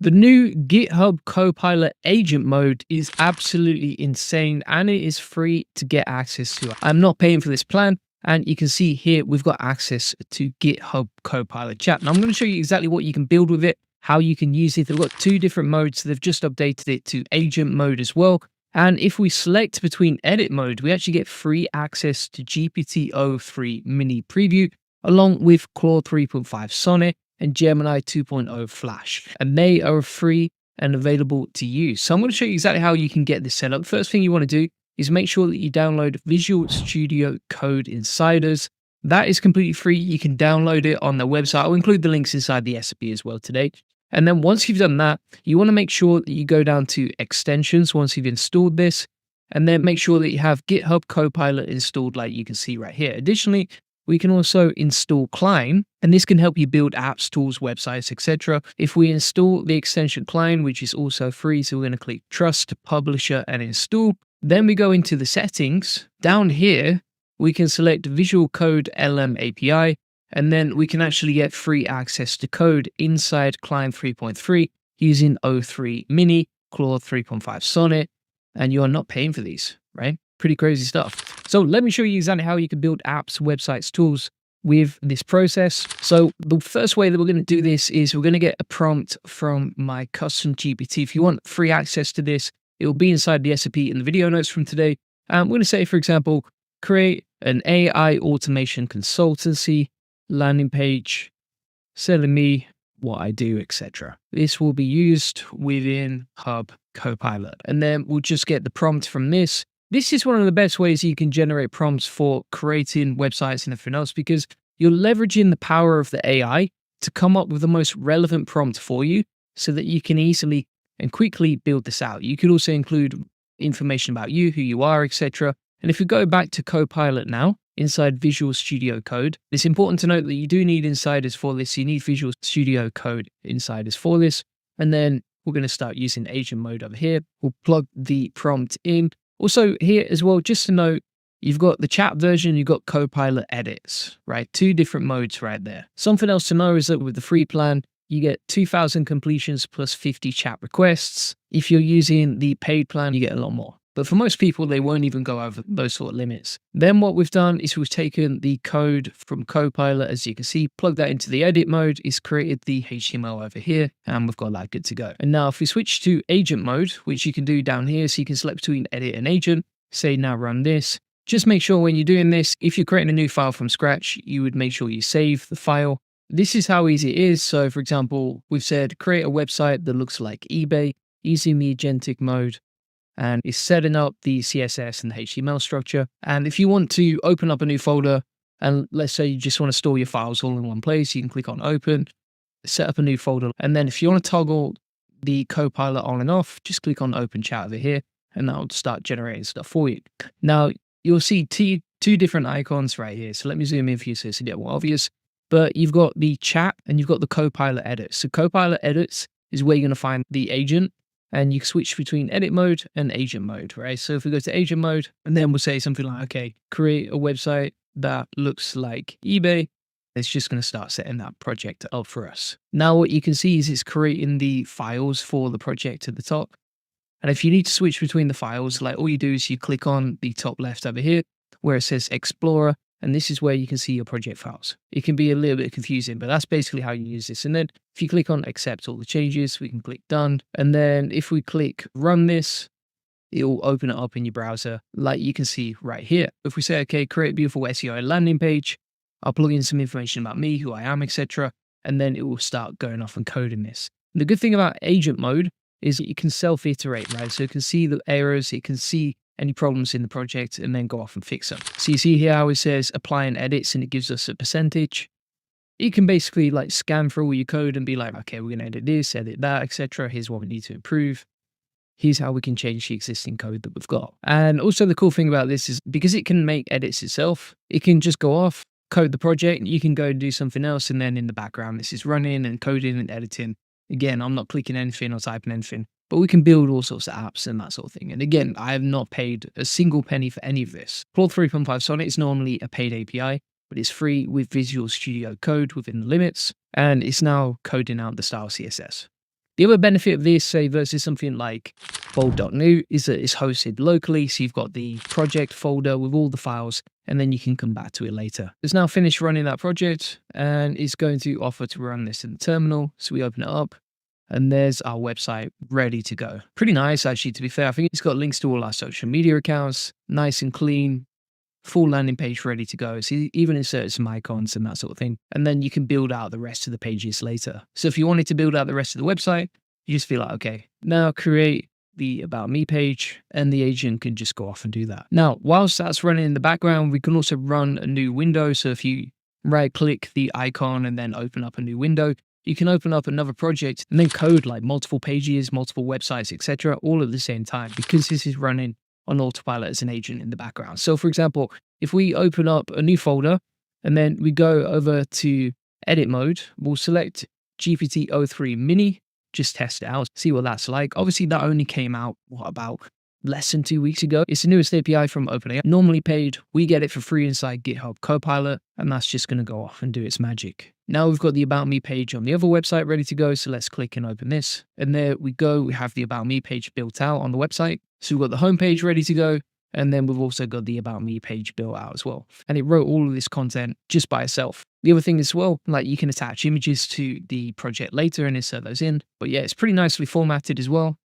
The new GitHub Copilot agent mode is absolutely insane and it is free to get access to. I'm not paying for this plan. And you can see here, we've got access to GitHub Copilot chat. Now I'm going to show you exactly what you can build with it, how you can use it. They've got two different modes. They've just updated it to agent mode as well. And if we select between edit mode, we actually get free access to GPT-o3 mini preview, along with Claude 3.5 Sonnet and Gemini 2.0 Flash. And they are free and available to use. So I'm going to show you exactly how you can get this set up. First thing you want to do is make sure that you download Visual Studio Code Insiders. That is completely free. You can download it on their website. I'll include the links inside the recipe as well today. And then once you've done that, you want to make sure that you go down to extensions once you've installed this, and then make sure that you have GitHub Copilot installed like you can see right here. Additionally, we can also install Cline, and this can help you build apps, tools, websites, etc. If we install the extension Cline, which is also free, so we're going to click Trust, Publisher, and Install. Then we go into the settings. Down here, we can select Visual Code LM API, and then we can actually get free access to code inside Cline 3.3 using O3 Mini, Claude 3.5 Sonnet, and you are not paying for these, right? Pretty crazy stuff. So let me show you exactly how you can build apps, websites, tools with this process. So the first way that we're going to do this is we're going to get a prompt from my custom GPT. If you want free access to this, it will be inside the recipe in the video notes from today. We're going to say, for example, create an AI automation consultancy landing page telling me what I do, etc. This will be used within Hub Copilot. And then we'll just get the prompt from this. This is one of the best ways you can generate prompts for creating websites and everything else, because you're leveraging the power of the AI to come up with the most relevant prompt for you so that you can easily and quickly build this out. You could also include information about you, who you are, etc. And if we go back to Copilot now, inside Visual Studio Code, it's important to note that you do need insiders for this. You need Visual Studio Code insiders for this. And then we're going to start using agent mode over here. We'll plug the prompt in. Also here as well, just to note, you've got the chat version, you've got Copilot edits, right? Two different modes right there. Something else to know is that with the free plan, you get 2,000 completions plus 50 chat requests. If you're using the paid plan, you get a lot more. But for most people, they won't even go over those sort of limits. Then what we've done is we've taken the code from Copilot, as you can see, plugged that into the edit mode, it's created the HTML over here, and we've got that good to go. And now if we switch to agent mode, which you can do down here, so you can select between edit and agent, say now run this. Just make sure when you're doing this, if you're creating a new file from scratch, you would make sure you save the file. This is how easy it is. So for example, we've said create a website that looks like eBay, using the agentic mode, and it's setting up the CSS and the HTML structure. And if you want to open up a new folder, and let's say you just want to store your files all in one place, you can click on open, set up a new folder. And then if you want to toggle the Copilot on and off, just click on open chat over here, and that'll start generating stuff for you. Now you'll see two different icons right here. So let me zoom in for you so it's a bit more obvious. But you've got the chat and you've got the Copilot edits. So Copilot edits is where you're going to find the agent, and you can switch between edit mode and agent mode, right? So if we go to agent mode, and then we'll say something like, okay, create a website that looks like eBay, it's just going to start setting that project up for us. Now what you can see is it's creating the files for the project at the top. And if you need to switch between the files, like all you do is you click on the top left over here where it says Explorer, and this is where you can see your project files. It can be a little bit confusing, but that's basically how you use this. And then if you click on accept all the changes, we can click done. And then if we click run this, it will open it up in your browser like you can see right here. If we say, okay, create a beautiful SEO landing page, I'll plug in some information about me, who I am, etc. And then it will start going off and coding this. And the good thing about agent mode is that you can self-iterate, right? So it can see the errors, it can see any problems in the project and then go off and fix them. So you see here how it says apply and edits, and it gives us a percentage. You can basically like scan through all your code and be like, okay, we're going to edit this, edit that, etc. Here's what we need to improve. Here's how we can change the existing code that we've got. And also the cool thing about this is because it can make edits itself, it can just go off, code the project, you can go and do something else, and then in the background this is running and coding and editing. Again, I'm not clicking anything or typing anything, but we can build all sorts of apps and that sort of thing. And again, I have not paid a single penny for any of this. Claude 3.5 Sonnet is normally a paid API, but it's free with Visual Studio Code within the limits, and it's now coding out the style CSS. The other benefit of this, say, versus something like bold.new, is that it's hosted locally. So you've got the project folder with all the files, and then you can come back to it later. It's now finished running that project, and it's going to offer to run this in the terminal. So we open it up, and there's our website ready to go. Pretty nice, actually, to be fair. I think it's got links to all our social media accounts, nice and clean, full landing page ready to go. So even insert some icons and that sort of thing. And then you can build out the rest of the pages later. So if you wanted to build out the rest of the website, you just feel like, okay, now create the About Me page, and the agent can just go off and do that. Now, whilst that's running in the background, we can also run a new window. So if you right click the icon and then open up a new window, you can open up another project and then code like multiple pages, multiple websites, etc., all at the same time, because this is running on autopilot as an agent in the background. So for example, if we open up a new folder and then we go over to edit mode, we'll select GPT-03 Mini, just test it out, see what that's like. Obviously that only came out, about less than 2 weeks ago. It's the newest API from OpenAI, normally paid. We get it for free inside GitHub Copilot, and that's just going to go off and do its magic. Now we've got the About Me page on the other website ready to go. So let's click and open this. And there we go. We have the About Me page built out on the website. So we've got the home page ready to go. And then we've also got the About Me page built out as well. And it wrote all of this content just by itself. The other thing as well, like you can attach images to the project later and insert those in. But yeah, it's pretty nicely formatted as well.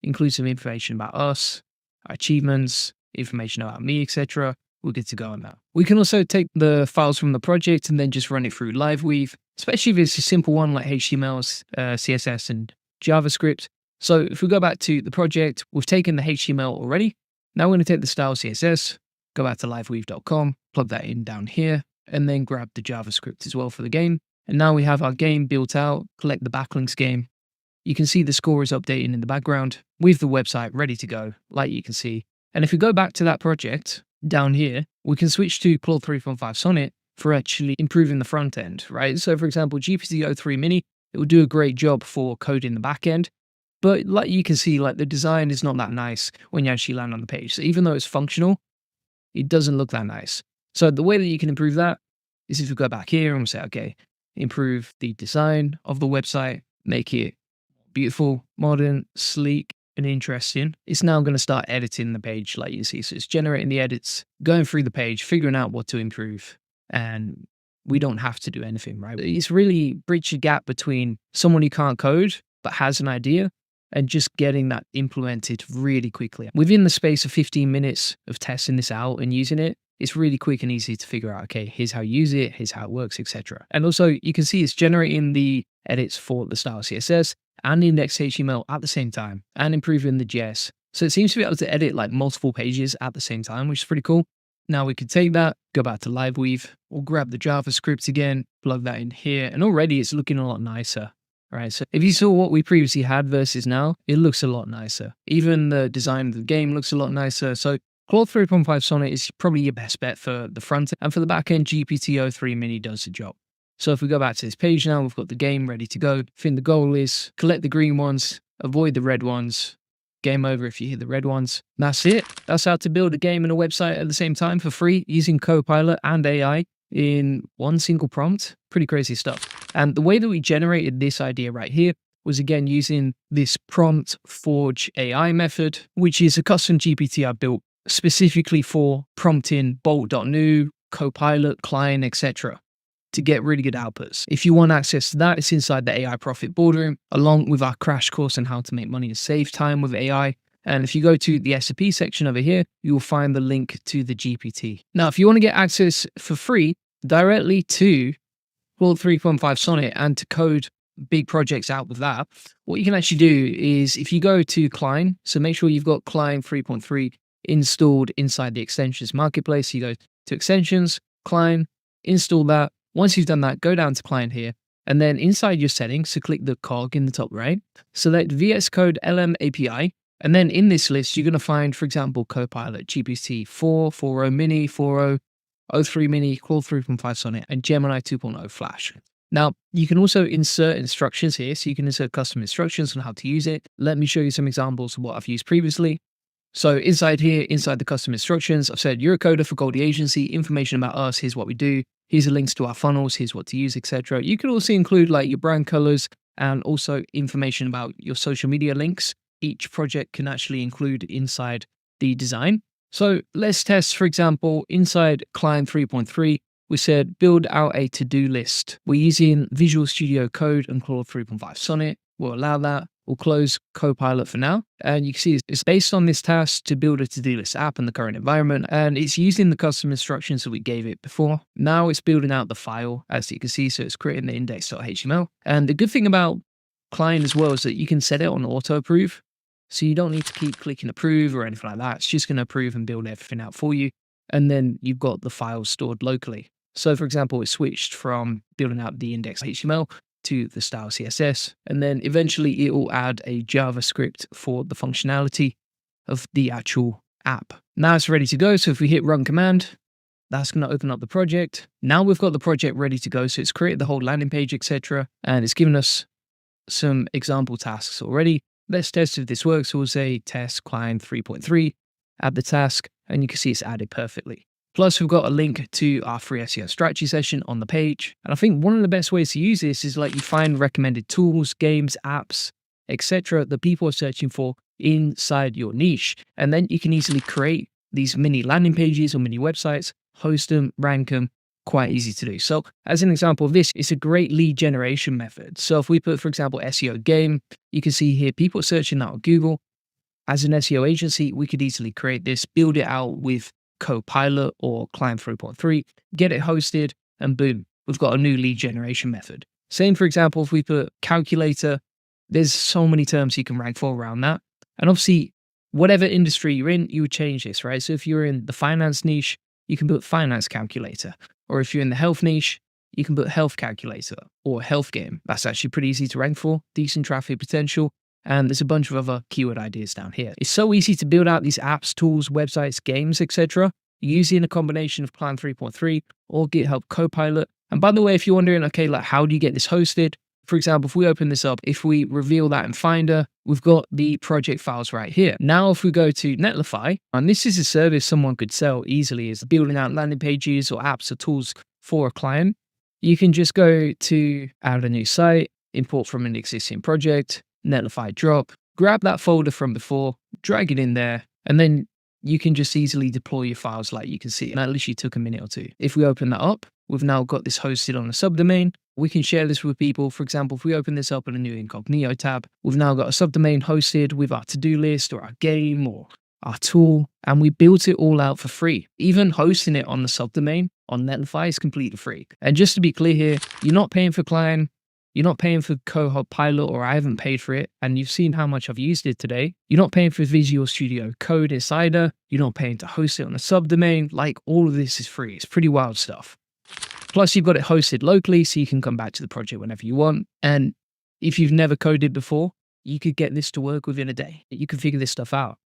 Includes some information about us, our achievements, information about me, etc. We're good to go on that. We can also take the files from the project and then just run it through LiveWeave, especially if it's a simple one like HTML, CSS, and JavaScript. So if we go back to the project, we've taken the HTML already. Now we're going to take the style CSS, go back to liveweave.com, plug that in down here, and then grab the JavaScript as well for the game. And now we have our game built out, collect the backlinks game. You can see the score is updating in the background with the website ready to go, like you can see. And if we go back to that project down here, we can switch to Claude 3.5 Sonnet for actually improving the front end, right? So for example, GPT-03 Mini, it will do a great job for coding the back end. But like you can see, like the design is not that nice when you actually land on the page. So even though it's functional, it doesn't look that nice. So the way that you can improve that is if we go back here and we say, okay, improve the design of the website, make it beautiful, modern, sleek, and interesting. It's now going to start editing the page like you see. So it's generating the edits, going through the page, figuring out what to improve. And we don't have to do anything, right? It's really bridged a gap between someone who can't code but has an idea and just getting that implemented really quickly. Within the space of 15 minutes of testing this out and using it, it's really quick and easy to figure out, okay, here's how you use it, here's how it works, etc. And also you can see it's generating the edits for the style CSS and the index HTML at the same time and improving the JS. So it seems to be able to edit like multiple pages at the same time, which is pretty cool. Now we could take that, go back to LiveWeave, or grab the JavaScript again, plug that in here, and already it's looking a lot nicer. Right, so if you saw what we previously had versus now, it looks a lot nicer. Even the design of the game looks a lot nicer. So Claude 3.5 Sonnet is probably your best bet for the front end, and for the back end, GPT-03 Mini does the job. So if we go back to this page now, we've got the game ready to go. I think the goal is collect the green ones, avoid the red ones. Game over if you hit the red ones. That's it. That's how to build a game and a website at the same time for free using Copilot and AI in one single prompt. Pretty crazy stuff. And the way that we generated this idea right here was again using this prompt forge AI method, which is a custom GPT I built specifically for prompting bolt.new, Copilot, Cline, etc. to get really good outputs. If you want access to that, it's inside the AI Profit Boardroom, along with our crash course on how to make money and save time with AI. And if you go to the SAP section over here, you will find the link to the GPT. Now, if you want to get access for free directly to Claude 3.5 Sonnet and to code big projects out with that, what you can actually do is if you go to Cline, so make sure you've got Cline 3.3 installed inside the extensions marketplace. You go to extensions, Cline, install that. Once you've done that, go down to Cline here, and then inside your settings, so click the cog in the top right, select VS Code LM API, and then in this list, you're going to find, for examtle, Copilot, GPT 4, 4.0 Mini, 4.0, 03 Mini, Claude 3.5 Sonnet, and Gemini 2.0 Flash. Now, you can also insert instructions here, so you can insert custom instructions on how to use it. Let me show you some examples of what I've used previously. So inside here, inside the custom instructions, I've said, you're a coder for Goldie Agency, information about us, here's what we do, here's the links to our funnels, here's what to use, etc. You can also include like your brand colors, and also information about your social media links. Each project can actually include inside the design. So let's test, for example, inside Cline 3.3, we said build out a to-do list. We're using Visual Studio Code and Claude 3.5 Sonnet. We'll allow that. We'll close Copilot for now. And you can see it's based on this task to build a to-do list app in the current environment. And it's using the custom instructions that we gave it before. Now it's building out the file, as you can see. So it's creating the index.html. And the good thing about Cline as well is that you can set it on auto approve. So you don't need to keep clicking approve or anything like that. It's just going to approve and build everything out for you. And then you've got the files stored locally. So for example, it switched from building out the index.html to the style CSS. And then eventually it will add a JavaScript for the functionality of the actual app. Now it's ready to go. So if we hit run command, that's going to open up the project. Now we've got the project ready to go. So it's created the whole landing page, etc. And it's given us some example tasks already. Let's test if this works. We'll say test Cline 3.3, add the task, and you can see it's added perfectly. Plus, we've got a link to our free SEO strategy session on the page. And I think one of the best ways to use this is like you find recommended tools, games, apps, etc. that people are searching for inside your niche. And then you can easily create these mini landing pages or mini websites, host them, rank them, quite easy to do. So as an example of this, it's a great lead generation method. So if we put, for example, SEO game, you can see here people searching that on Google. As an SEO agency, we could easily create this, build it out with Copilot or Cline 3.3, get it hosted, and boom, we've got a new lead generation method. Same, for example, if we put calculator, there's so many terms you can rank for around that. And obviously, whatever industry you're in, you would change this, right? So if you're in the finance niche, you can put finance calculator. Or if you're in the health niche, you can put health calculator or health game. That's actually pretty easy to rank for, decent traffic potential. And there's a bunch of other keyword ideas down here. It's so easy to build out these apps, tools, websites, games, etc. using a combination of Cline 3.3 or GitHub Copilot. And by the way, if you're wondering, okay, like how do you get this hosted? For example, if we open this up, if we reveal that in Finder, we've got the project files right here. Now, if we go to Netlify, and this is a service someone could sell easily, is building out landing pages or apps or tools for a client. You can just go to add a new site, import from an existing project, Netlify drop, grab that folder from before, drag it in there, and then you can just easily deploy your files like you can see. And that literally took a minute or two. If we open that up, we've now got this hosted on a subdomain. We can share this with people. For example, if we open this up in a new incognito tab, we've now got a subdomain hosted with our to-do list or our game or our tool, and we built it all out for free. Even hosting it on the subdomain on Netlify is completely free. And just to be clear here, you're not paying for Cline, you're not paying for Copilot, or I haven't paid for it, and you've seen how much I've used it today. You're not paying for Visual Studio Code Insider. You're not paying to host it on a subdomain. Like, all of this is free. It's pretty wild stuff. Plus, you've got it hosted locally, so you can come back to the project whenever you want. And if you've never coded before, you could get this to work within a day. You can figure this stuff out.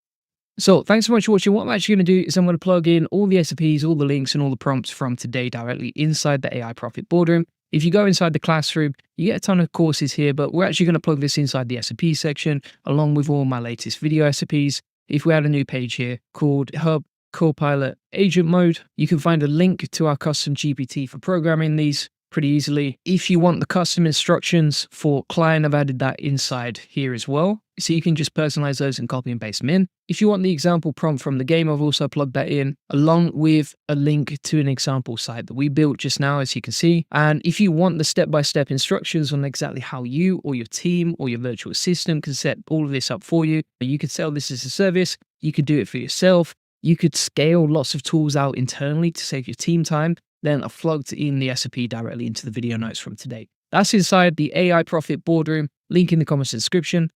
So thanks so much for watching. What I'm actually going to do is I'm going to plug in all the SOPs, all the links, and all the prompts from today directly inside the AI Profit Boardroom. If you go inside the classroom, you get a ton of courses here, but we're actually going to plug this inside the SOP section, along with all my latest video SOPs. If we add a new page here called Github Copilot Agent Mode, you can find a link to our custom GPT for programming these pretty easily. If you want the custom instructions for Cline, I've added that inside here as well. So you can just personalize those and copy and paste them in. If you want the example prompt from the game, I've also plugged that in, along with a link to an example site that we built just now, as you can see. And if you want the step-by-step instructions on exactly how you or your team or your virtual assistant can set all of this up for you, you could sell this as a service, you could do it for yourself, you could scale lots of tools out internally to save your team time, then I've plugged in the SOP directly into the video notes from today. That's inside the AI Profit Boardroom, link in the comments description.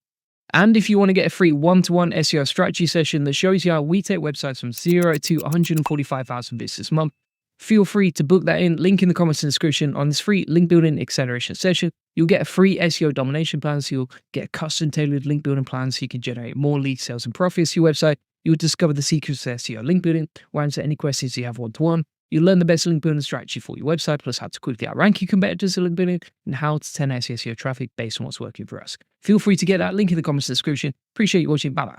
And if you want to get a free one-to-one SEO strategy session that shows you how we take websites from 0 to 145,000 visits a month, feel free to book that in. Link in the comments description. On this free link building acceleration session, you'll get a free SEO domination plan. So you'll get a custom tailored link building plan so you can generate more leads, sales, and profits to your website. You'll discover the secrets to SEO link building, or answer any questions you have one-to-one. You'll learn the best link building strategy for your website, plus how to quickly outrank your competitors in link building, and how to 10x SEO traffic based on what's working for us. Feel free to get that link in the comments description. Appreciate you watching. Bye-bye.